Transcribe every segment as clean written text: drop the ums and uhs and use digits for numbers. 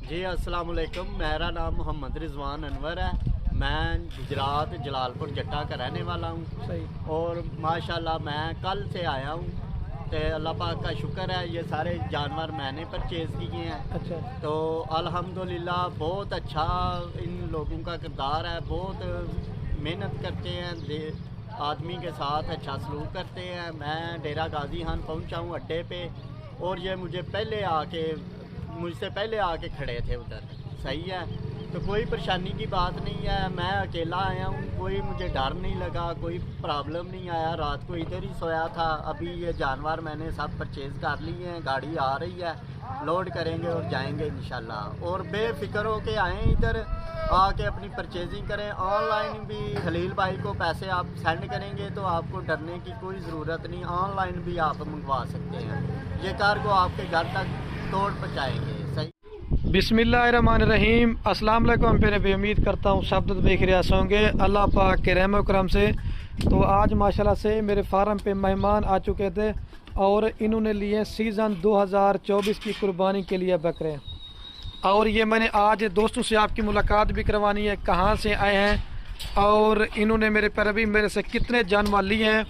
جی السلام علیکم، میرا نام محمد رضوان انور ہے۔ میں گجرات جلال پور جٹا کا رہنے والا ہوں صحیح۔ اور ماشاءاللہ میں کل سے آیا ہوں تو اللہ پاک کا شکر ہے یہ سارے جانور میں نے پرچیز کیے ہیں۔ اچھا تو الحمدللہ بہت اچھا ان لوگوں کا کردار ہے، بہت محنت کرتے ہیں، آدمی کے ساتھ اچھا سلوک کرتے ہیں۔ میں ڈیرہ غازی خان پہنچا ہوں اڈے پہ اور یہ مجھ سے پہلے آ کے کھڑے تھے ادھر، صحیح ہے۔ تو کوئی پریشانی کی بات نہیں ہے، میں اکیلا آیا ہوں، کوئی مجھے ڈر نہیں لگا، کوئی پرابلم نہیں آیا۔ رات کو ادھر ہی سویا تھا۔ ابھی یہ جانور میں نے سب پرچیز کر لیے ہیں، گاڑی آ رہی ہے، لوڈ کریں گے اور جائیں گے انشاءاللہ۔ اور بے فکر ہو کے آئیں، ادھر آ کے اپنی پرچیزنگ کریں۔ آن لائن بھی خلیل بھائی کو پیسے آپ سینڈ کریں گے تو آپ کو ڈرنے کی کوئی ضرورت نہیں، آن لائن بھی آپ منگوا سکتے ہیں۔ یہ کارگو آپ کے گھر تک توڑ پہنچائیں گے، صحیح۔ بسم اللہ الرحمن الرحیم۔ السلام علیکم پھر بھی امید کرتا ہوں سب بے خیریت ہوں گے اللہ پاک کے رحم و کرم سے۔ تو آج ماشاءاللہ سے میرے فارم پہ مہمان آ چکے تھے اور انہوں نے لیے سیزن 2024 کی قربانی کے لیے بکرے، اور یہ میں نے آج دوستوں سے آپ کی ملاقات بھی کروانی ہے، کہاں سے آئے ہیں اور انہوں نے میرے سے کتنے جانور لیے ہیں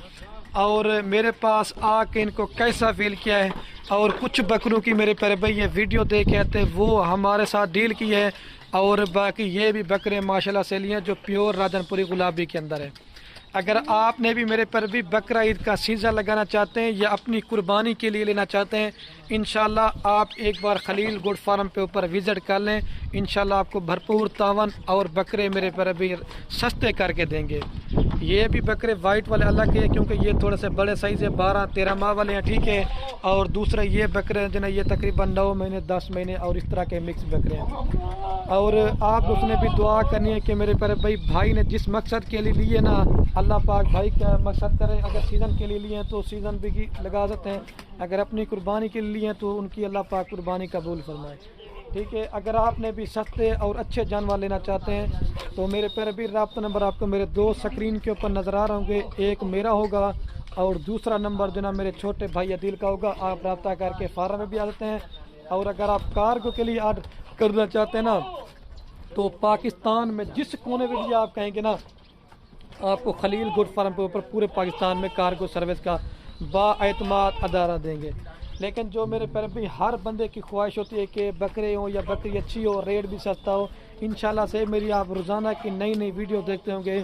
اور میرے پاس آ کے ان کو کیسا فیل کیا ہے، اور کچھ بکروں کی میرے پیارے بھائی یہ ویڈیو دیکھ کے آتے وہ ہمارے ساتھ ڈیل کی ہے، اور باقی یہ بھی بکرے ماشاءاللہ سے لیے ہیں جو پیور راجن پوری گلابی کے اندر ہے۔ اگر آپ نے بھی میرے پر بھی بکرا عید کا سیزن لگانا چاہتے ہیں یا اپنی قربانی کے لیے لینا چاہتے ہیں، انشاءاللہ آپ ایک بار خلیل گوڈ فارم پہ اوپر وزٹ کر لیں، انشاءاللہ آپ کو بھرپور تعاون اور بکرے میرے پر بھی سستے کر کے دیں گے۔ یہ بھی بکرے وائٹ والے الگ کے ہیں کیونکہ یہ تھوڑے سے بڑے سائز ہے، 12-13 ماہ والے ہیں، ٹھیک ہے۔ اور دوسرا یہ بکرے جو ہے یہ تقریباً 9 مہینے 10 مہینے اور اس طرح کے مکس بکرے ہیں۔ اور آپ اس نے بھی دعا کرنی ہے کہ میرے پیارے بھائی نے جس مقصد کے لیے لیے نا، اللہ پاک بھائی کا مقصد کرے۔ اگر سیزن کے لیے لیے ہیں تو سیزن بھی لگا سکتے ہیں، اگر اپنی قربانی کے لیے لیے ہیں تو ان کی اللہ پاک قربانی قبول فرمائے، ٹھیک ہے۔ اگر آپ نے بھی سستے اور اچھے جانور لینا چاہتے ہیں تو میرے پیارے بھی رابطہ نمبر آپ کو میرے 2 سکرین کے اوپر نظر آ رہے ہوں گے، ایک میرا ہوگا اور دوسرا نمبر جو نا میرے چھوٹے بھائی عدیل کا ہوگا۔ آپ رابطہ کر کے فارم میں بھی آ جاتے ہیں، اور اگر آپ کارگو کے لیے آرڈر کرنا چاہتے ہیں نا تو پاکستان میں جس کونے میں بھی آپ کہیں گے نا، آپ کو خلیل گوڈ فارم کے اوپر پورے پاکستان میں کارگو سروس کا با اعتماد ادارہ دیں گے۔ لیکن جو میرے پیارے بھی ہر بندے کی خواہش ہوتی ہے کہ بکرے ہوں یا بکری اچھی ہو، ریٹ بھی سستا ہو، انشاءاللہ سے میری آپ روزانہ کی نئی نئی ویڈیو دیکھتے ہوں گے۔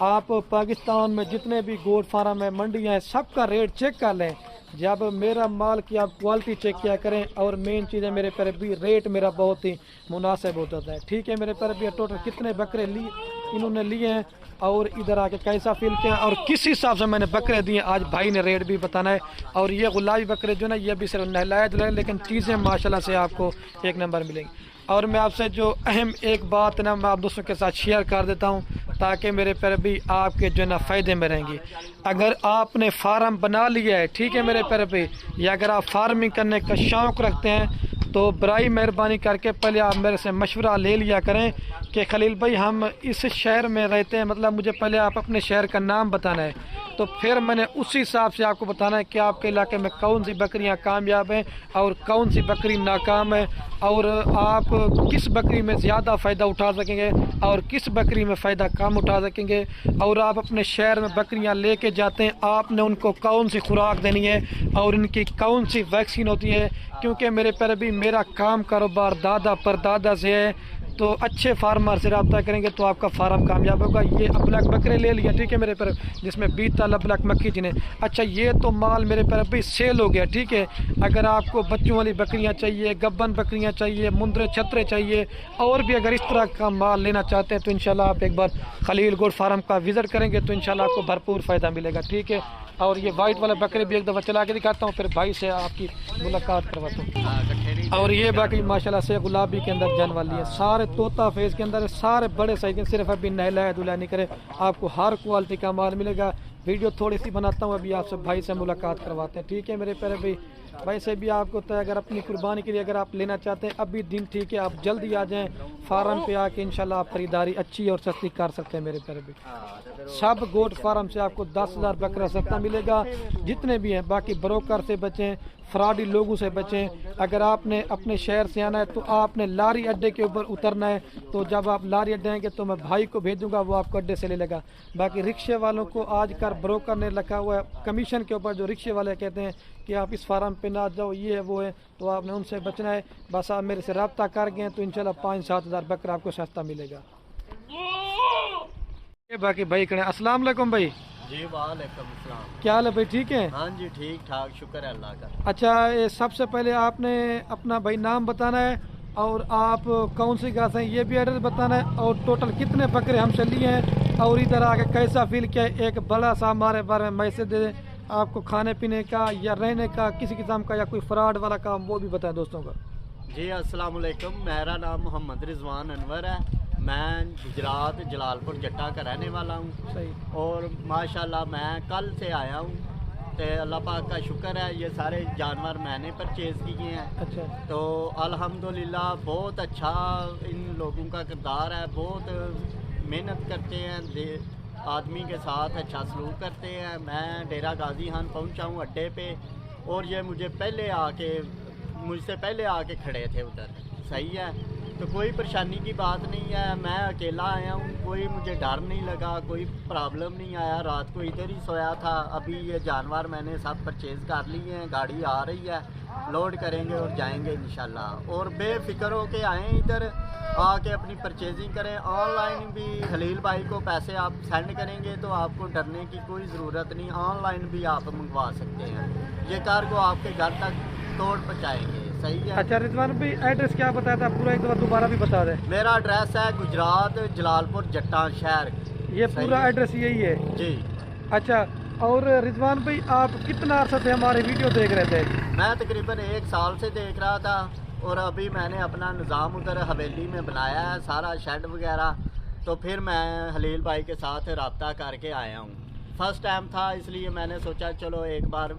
آپ پاکستان میں جتنے بھی گوڈ فارم ہیں، منڈیاں ہیں، سب کا ریٹ چیک کر لیں۔ جب میرا مال کی آپ کوالٹی چیک کیا کریں، اور مین چیز ہے میرے پیارے بھی ریٹ میرا بہت ہی مناسب ہوتا ہے، ٹھیک ہے میرے پیارے بھی۔ ٹوٹل کتنے بکرے انہوں نے لیے ہیں اور ادھر آ کے کیسا فیل کیا اور کس حساب سے میں نے بکرے دیے، آج بھائی نے ریٹ بھی بتانا ہے۔ اور یہ گلابی بکرے جو نا یہ بھی صرف نہلائے دھلائے، لیکن چیزیں ماشاءاللہ سے آپ کو ایک نمبر ملیں گی۔ اور میں آپ سے جو اہم ایک بات نا میں آپ دوستوں کے ساتھ شیئر کر دیتا ہوں تاکہ میرے پیارے بھی آپ کے جو ہے نا فائدے میں رہیں گی۔ اگر آپ نے فارم بنا لیا ہے، ٹھیک ہے میرے پیارے بھی، یا اگر آپ فارمنگ کرنے کا شوق رکھتے ہیں تو برائے مہربانی کر کے پہلے آپ میرے سے مشورہ لے لیا کریں کہ خلیل بھائی ہم اس شہر میں رہتے ہیں، مطلب مجھے پہلے آپ اپنے شہر کا نام بتانا ہے، تو پھر میں نے اسی حساب سے آپ کو بتانا ہے کہ آپ کے علاقے میں کون سی بکریاں کامیاب ہیں اور کون سی بکری ناکام ہے، اور آپ کس بکری میں زیادہ فائدہ اٹھا سکیں گے اور کس بکری میں فائدہ کم اٹھا سکیں گے۔ اور آپ اپنے شہر میں بکریاں لے کے جاتے ہیں، آپ نے ان کو کون سی خوراک دینی ہے اور ان کی کون سی ویکسین ہوتی ہے، کیونکہ میرے پیارے بھی میرا کام کاروبار دادا پر دادا سے ہے، تو اچھے فارمر سے رابطہ کریں گے تو آپ کا فارم کامیاب ہوگا۔ یہ ابلک بکرے لے لیا، ٹھیک ہے میرے پر، جس میں بیتا ابلک مکھی جنہیں، اچھا یہ تو مال میرے پر بھی سیل ہو گیا، ٹھیک ہے۔ اگر آپ کو بچوں والی بکریاں چاہیے، گبن بکریاں چاہیے، مندرے چھترے چاہیے، اور بھی اگر اس طرح کا مال لینا چاہتے ہیں تو انشاءاللہ آپ ایک بار خلیل گوڈ فارم کا وزٹ کریں گے تو انشاءاللہ آپ کو بھرپور فائدہ ملے گا، ٹھیک ہے۔ اور یہ وائٹ والے بکرے بھی ایک دفعہ چلا کے دکھاتا ہوں، پھر بھائی سے آپ کی ملاقات کرواتا ہوں۔ اور یہ باقی ماشاءاللہ سے گلابی کے اندر جان والی ہے، سارے طوطا فیس کے اندر ہے، سارے بڑے سائز کے، صرف ابھی نہلایا دھلایا نہیں کرے، آپ کو ہر کوالٹی کا مال ملے گا۔ ویڈیو تھوڑی سی بناتا ہوں، ابھی آپ سے بھائی سے ملاقات کرواتے ہیں، ٹھیک ہے میرے پیارے بھائی۔ वैसे भी आपको तो अगर अपनी कुर्बानी के लिए अगर आप लेना चाहते हैं अभी दिन ठीक है, आप जल्दी आ जाएं फार्म पे आके, इंशाल्लाह आप खरीदारी अच्छी और सस्ती कर सकते हैं मेरे प्यारे भी। सब गोट फार्म से आपको 10,000 बकरा सस्ता मिलेगा जितने भी हैं। बाकी ब्रोकर से बचें, फ्रॉडी लोगों से बचें। अगर आपने अपने शहर से आना है तो आपने लारी अड्डे के ऊपर उतरना है, तो जब आप लारी अड्डे आएंगे तो मैं भाई को भेजूंगा, वो आपको अड्डे से ले लेगा। बाकी रिक्शे वालों को आजकल ब्रोकर ने रखा हुआ है कमीशन के ऊपर, जो रिक्शे वाले कहते हैं कि आप इस फार्म पे ना जाओ, ये है वो है, तो आपने उनसे बचना है। बस आप मेरे से रब्ता कर गए तो इंशाल्लाह 5-7 हज़ार बकरा आपको सस्ता मिलेगा। बाकी भाई करें अस्सलाम वालेकुम भाई। जी वालेकुम अस्सलाम। क्या हाल है भाई, ठीक है? हाँ जी ठीक ठाक, शुक्र है अल्लाह का। अच्छा, ये सबसे पहले आपने अपना भाई नाम बताना है और आप कौन सी गाय हैं ये भी एड्रेस बताना है, और टोटल कितने बकरे हमसे लिए हैं और इधर आके कैसा फील किया है। एक बड़ा सा हमारे बारे में मैसेज दे दें, आपको खाने पीने का या रहने का किसी किस्म का या कोई फ्रॉड वाला काम वो भी बताएं दोस्तों को। जी अस्सलाम वालेकुम, मेरा नाम मोहम्मद रिजवान अनवर है। मैं गुजरात जलालपुर जट्टा का रहने वाला हूँ। सही। और माशाल्लाह मैं कल से आया हूँ, तो अल्लाह पाक का शुक्र है ये सारे जानवर मैंने परचेज़ किए हैं। अच्छा, तो अल्हम्दुलिल्लाह बहुत अच्छा इन लोगों का किरदार है, बहुत मेहनत करते हैं, आदमी के साथ अच्छा सलूक करते हैं। मैं डेरा गाजी खान पहुँचा हूँ अड्डे पे, और ये मुझसे पहले आके खड़े थे उधर। सही है, तो कोई परेशानी की बात नहीं है। मैं अकेला आया हूँ, कोई मुझे डर नहीं लगा, कोई प्रॉब्लम नहीं आया। रात को इधर ही सोया था। अभी ये जानवर मैंने सब परचेज़ कर लिए हैं, गाड़ी आ रही है, लोड करेंगे और जाएंगे इंशाल्लाह। और बेफिक्र हो के आएँ इधर, आके अपनी परचेजिंग करें। ऑनलाइन भी खलील भाई को पैसे आप सेंड करेंगे तो आपको डरने की कोई ज़रूरत नहीं, ऑनलाइन भी आप मंगवा सकते हैं। ये कार्गो आपके घर तक तोड़ पहुँचाएंगे। सही है। अच्छा रिजवान भाई, एड्रेस क्या बताया था पूरा, एक बार दोबारा भी बता दें। मेरा एड्रेस है गुजरात जलालपुर जट्टा शहर। ये पूरा एड्रेस यही है जी। अच्छा, और रिजवान भाई आप कितना अर्सा से हमारे वीडियो देख रहे थे? मैं तकरीबन 1 साल से देख रहा था, और अभी मैंने अपना निज़ाम उधर हवेली में बनाया है, सारा शेड वगैरह। तो फिर मैं खलील भाई के साथ रब्ता करके आया हूँ। फर्स्ट टाइम था, इसलिए मैंने सोचा चलो एक बार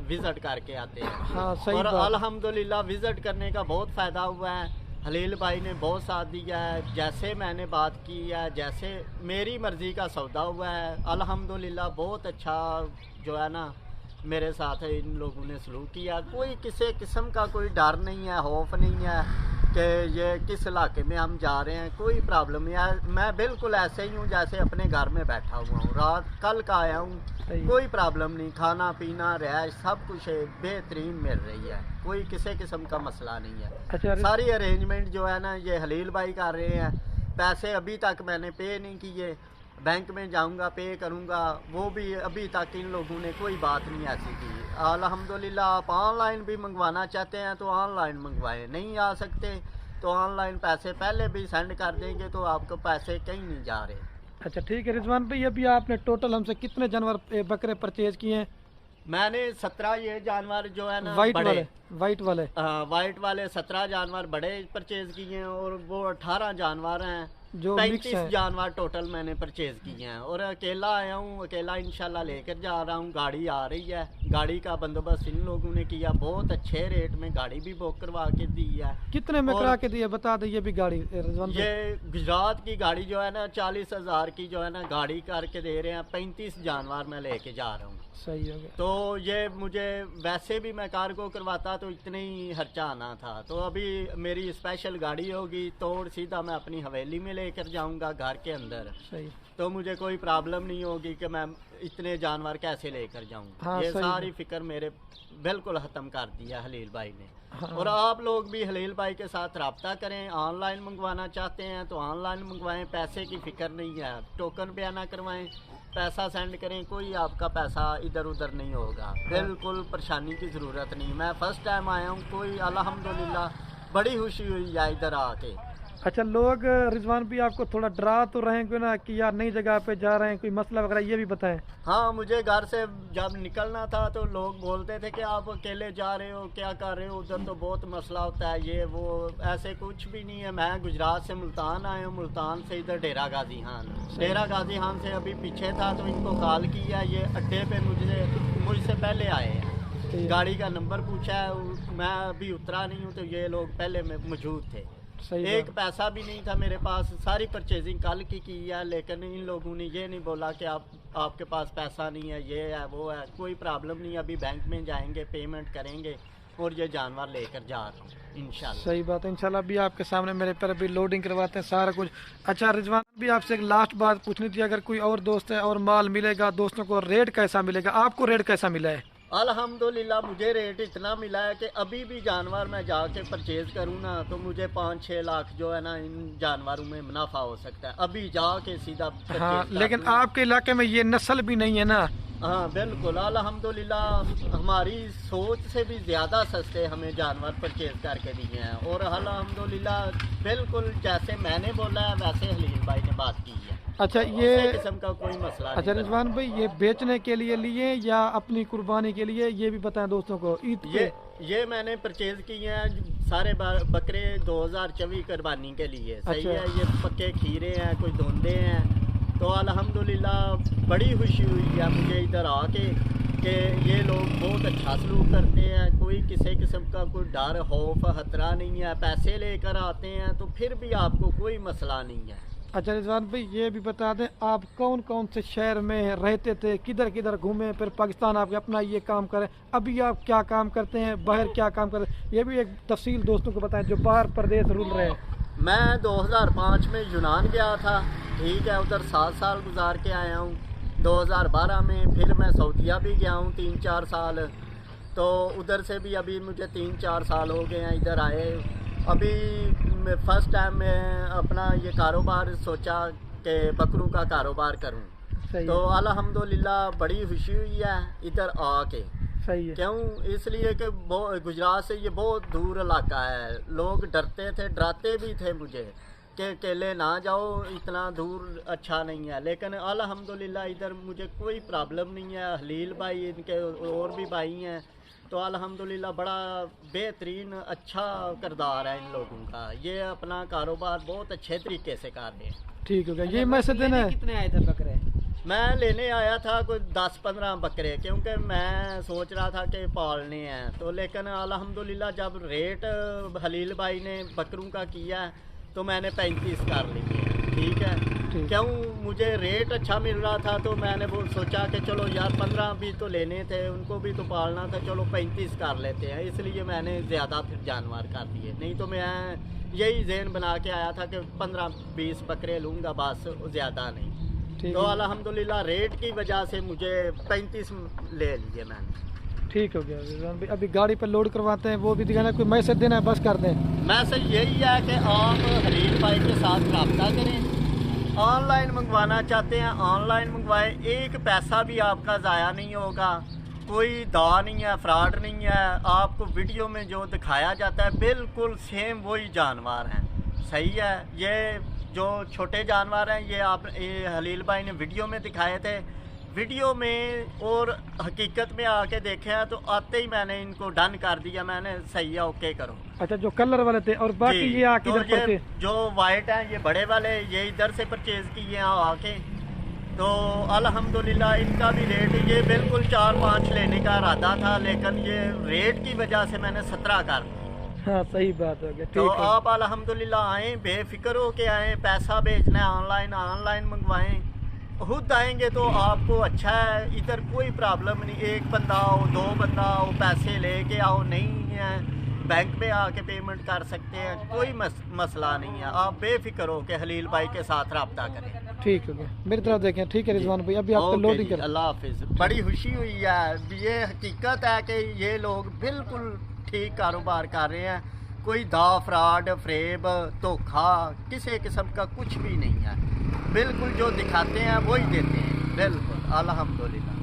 विज़िट करके आते हैं। हाँ, सही और बात। अल्हम्दुलिल्लाह विज़िट करने का बहुत फ़ायदा हुआ है। खलील भाई ने बहुत साथ दिया है, जैसे मैंने बात की है, जैसे मेरी मर्ज़ी का सौदा हुआ है। अल्हम्दुलिल्लाह बहुत अच्छा जो है ना मेरे साथ इन लोगों ने सलूक किया। कोई किसी किस्म का कोई डर नहीं है, खौफ नहीं है कि ये किस इलाके में हम जा रहे हैं, कोई प्रॉब्लम नहीं है। मैं बिल्कुल ऐसे ही हूँ जैसे अपने घर में बैठा हुआ हूँ। रात कल का आया हूँ, कोई प्रॉब्लम नहीं, खाना पीना रहायश सब कुछ बेहतरीन मिल रही है, कोई किसी किस्म का मसला नहीं है। अच्छा, सारी अरेंजमेंट जो है ना ये खलील भाई कर रहे हैं। पैसे अभी तक मैंने पे नहीं किए, बैंक में जाऊंगा पे करूंगा, वो भी अभी तक इन लोगों ने कोई बात नहीं ऐसी की। अल्हम्दुलिल्लाह आप ऑनलाइन भी मंगवाना चाहते हैं तो ऑनलाइन मंगवाएं, नहीं आ सकते तो ऑनलाइन पैसे पहले भी सेंड कर देंगे, तो आपको पैसे कहीं नहीं जा रहे। अच्छा ठीक है रिजवान भाई, अभी आपने टोटल हमसे कितने जानवर बकरे परचेज किए हैं? मैंने 17 ये जानवर जो है ना वाइट बड़े वाले 17 जानवर बड़े परचेज किए हैं, और वो 18 जानवर हैं जो 35 जानवर टोटल मैंने परचेज किए हैं। और अकेला आया हूँ, अकेला इंशाल्लाह लेकर जा रहा हूँ। गाड़ी आ रही है, गाड़ी का बंदोबस्त इन लोगों ने किया, बहुत अच्छे रेट में गाड़ी भी बुक करवा के दी है। कितने में करा के दिए बता दें? ये भी गाड़ी रिजवान भाई, ये गुजरात की गाड़ी जो है ना 40,000 की जो है ना गाड़ी करके दे रहे हैं। 35 जानवर मैं लेके जा रहा हूँ। सही हो गया। तो ये मुझे वैसे भी मैं कार्गो करवाता तो इतने ही खर्चा आना था, तो अभी मेरी स्पेशल गाड़ी होगी, तोड़ सीधा मैं अपनी हवेली में लेकर जाऊंगा घर के अंदर। सही। तो मुझे कोई प्रॉब्लम नहीं होगी कि मैं इतने जानवर कैसे लेकर जाऊं। हाँ, ये सही सारी फिक्र मेरे बिल्कुल ख़त्म कर दिया खलील भाई ने। हाँ। और आप लोग भी खलील भाई के साथ रब्ता करें, ऑनलाइन मंगवाना चाहते हैं तो ऑनलाइन मंगवाएं, पैसे की फिक्र नहीं है। टोकन पे आना करवाएं, पैसा सेंड करें, कोई आपका पैसा इधर उधर नहीं होगा। बिल्कुल परेशानी की ज़रूरत नहीं। मैं फ़र्स्ट टाइम आया हूँ, कोई अल्हम्दुलिल्लाह बड़ी खुशी हुई है इधर आके। अच्छा, लोग रिजवान भी आपको थोड़ा डरा तो रहेंगे ना कि यार नई जगह पे जा रहे हैं, कोई मसला वगैरह, ये भी बताएं। हाँ, मुझे घर से जब निकलना था तो लोग बोलते थे कि आप अकेले जा रहे हो, क्या कर रहे हो, उधर तो बहुत मसला होता है, ये वो। ऐसे कुछ भी नहीं है। मैं गुजरात से मुल्तान आया हूँ, मुल्तान से इधर डेरा गाजी खान। डेरा गाजी खान से अभी पीछे था तो इनको कॉल किया, ये अड्डे पे मुझसे पहले आए हैं। गाड़ी का नंबर पूछा है, मैं अभी उतरा नहीं हूँ तो ये लोग पहले में मौजूद थे। सही एक बात। पैसा भी नहीं था मेरे पास, सारी परचेजिंग कल की है, लेकिन इन लोगों ने ये नहीं बोला कि आपके पास पैसा नहीं है, ये है वो है, कोई प्रॉब्लम नहीं, अभी बैंक में जाएंगे, पेमेंट करेंगे और ये जानवर लेकर जा रहा हूँ इंशाल्लाह। सही बात है, इंशाल्लाह। अभी आपके सामने मेरे पर अभी लोडिंग करवाते हैं सारा कुछ। अच्छा रिजवान, भी आपसे एक लास्ट बात पूछनी थी, अगर कोई और दोस्त है और माल मिलेगा दोस्तों को, रेट कैसा मिलेगा? आपको रेट कैसा मिला है? अल्हम्दुलिल्लाह मुझे रेट इतना मिला है कि अभी भी जानवर मैं जाके परचेज करूँ ना तो मुझे 5-6 लाख जो है ना इन जानवरों में मुनाफा हो सकता है, अभी जाके सीधा हाँ, purchase कर लेकिन दूँ। आपके इलाके में ये नस्ल भी नहीं है ना? हाँ बिल्कुल, अल्हम्दुलिल्लाह हमारी सोच से भी ज़्यादा सस्ते हमें जानवर परचेज करके दिए हैं, और अल्हम्दुलिल्लाह बिल्कुल जैसे मैंने बोला है वैसे हलील भाई ने बात की है। अच्छा किसी ये किस्म का कोई मसला अच्छा नहीं रिजवान भाई, ये बेचने के लिए लिए या अपनी कुर्बानी के लिए, ये भी बताएं दोस्तों को। ईद पे ये मैंने परचेज किए हैं सारे बकरे 2024 कुर्बानी के लिए। सही अच्छा। है, ये पक्के खीरे हैं, कोई धोंदे हैं, तो अल्हम्दुलिल्लाह बड़ी खुशी हुई है मुझे इधर आके कि ये लोग बहुत अच्छा सलूक करते हैं, कोई किसी किस्म का कोई डर खौफ खतरा नहीं है, पैसे लेकर आते हैं तो फिर भी आपको कोई मसला नहीं है। अच्छा रिजवान भाई, ये भी बता दें आप कौन कौन से शहर में रहते थे, किधर किधर घूमे, फिर पाकिस्तान आपके अपना ये काम करें, अभी आप क्या काम करते हैं, बाहर क्या काम कर रहे हैं, ये भी एक तफसील दोस्तों को बताएं जो बाहर प्रदेश रुल रहे हैं। मैं 2005 में यूनान गया था, ठीक है, उधर 7 साल गुजार के आया हूँ। 2012 में फिर मैं सऊदीया भी गया हूँ 3-4 साल, तो उधर से भी अभी मुझे 3-4 साल हो गए हैं इधर आए। अभी फर्स्ट टाइम मैं अपना ये कारोबार सोचा कि बकरों का कारोबार करूं, सही तो है, अल्हम्दुलिल्लाह बड़ी खुशी हुई है इधर आके। सही है। क्यों? इसलिए कि गुजरात से ये बहुत दूर इलाका है, लोग डरते थे, डराते भी थे मुझे कि अकेले ना जाओ, इतना दूर अच्छा नहीं है, लेकिन अल्हम्दुलिल्लाह इधर मुझे कोई प्रॉब्लम नहीं है। हलील भाई, इनके और भी भाई हैं, तो अल्हम्दुलिल्लाह बड़ा बेहतरीन अच्छा किरदार है इन लोगों का, ये अपना कारोबार बहुत अच्छे तरीके से कर रहे हैं। ठीक हो गया, ये मैसेज देना है। कितने आए थे बकरे? मैं लेने आया था कोई 10-15 बकरे, क्योंकि मैं सोच रहा था कि पालने हैं, तो लेकिन अल्हम्दुलिल्लाह जब रेट हलील भाई ने बकरों का किया तो मैंने 35 कर लिए, ठीक है। ठीक। क्यों? मुझे रेट अच्छा मिल रहा था तो मैंने वो सोचा कि चलो यार 15 भी तो लेने थे, उनको भी तो पालना था, चलो 35 कर लेते हैं, इसलिए मैंने ज़्यादा फिर जानवर कर दिए। नहीं तो मैं यही ज़हन बना के आया था कि 15-20 बकरे लूँगा बस, ज़्यादा नहीं। ठीक तो है, अल्हम्दुलिल्लाह रेट की वजह से मुझे 35 ले लिए मैंने। ठीक हो गया रिजवान भाई। अभी गाड़ी पर लोड करवाते हैं, वो भी दिखाना, कोई मैसेज देना है बस कर दें। मैसेज यही है कि आप हलील भाई के साथ रब्ता करें, ऑनलाइन मंगवाना चाहते हैं ऑनलाइन मंगवाएं, एक पैसा भी आपका ज़ाया नहीं होगा, कोई दा नहीं है, फ्रॉड नहीं है। आपको वीडियो में जो दिखाया जाता है बिल्कुल सेम वही जानवर हैं, सही है। ये जो छोटे जानवर हैं ये हलील भाई ने वीडियो में दिखाए थे, वीडियो में और हकीकत में आके देखे हैं तो आते ही मैंने इनको डन कर दिया, मैंने सही है ओके करो। अच्छा, जो कलर वाले थे, और बाकी जी, ये आके तो इधर पड़ते। ये जो वाइट हैं ये बड़े वाले, ये इधर से परचेज किए हैं आके, तो अल्हम्दुलिल्लाह इनका भी रेट ये बिल्कुल 4-5 लेने का इरादा था, लेकिन ये रेट की वजह से मैंने 17 कर दिया। हाँ सही बात हो गया, तो ठीक है। आप अल्हम्दुलिल्लाह आएँ, बेफिक्र हो के आएँ, पैसा भेजना है ऑनलाइन मंगवाएं, खुद आएंगे तो आपको अच्छा है, इधर कोई प्रॉब्लम नहीं, एक बंदा आओ 2 बंदा आओ, पैसे लेके आओ, नहीं है बैंक में आके पेमेंट कर सकते हैं, कोई मसला नहीं है। आप बेफिक्र हो के हलील भाई के साथ रब्ता करें। ठीक हो गया, मेरी तरफ देखें। ठीक है रिजवान भाई, अभी आपको ओके लोडिंग जी, कर। अल्लाह हाफिज। बड़ी खुशी हुई है, ये हकीकत है कि ये लोग बिल्कुल ठीक कारोबार कर रहे हैं, कोई दा फ्रॉड फ्रेब धोखा किसी किस्म का कुछ भी नहीं है, बिल्कुल जो दिखाते हैं वही देते हैं, बिल्कुल अल्हम्दुलिल्लाह।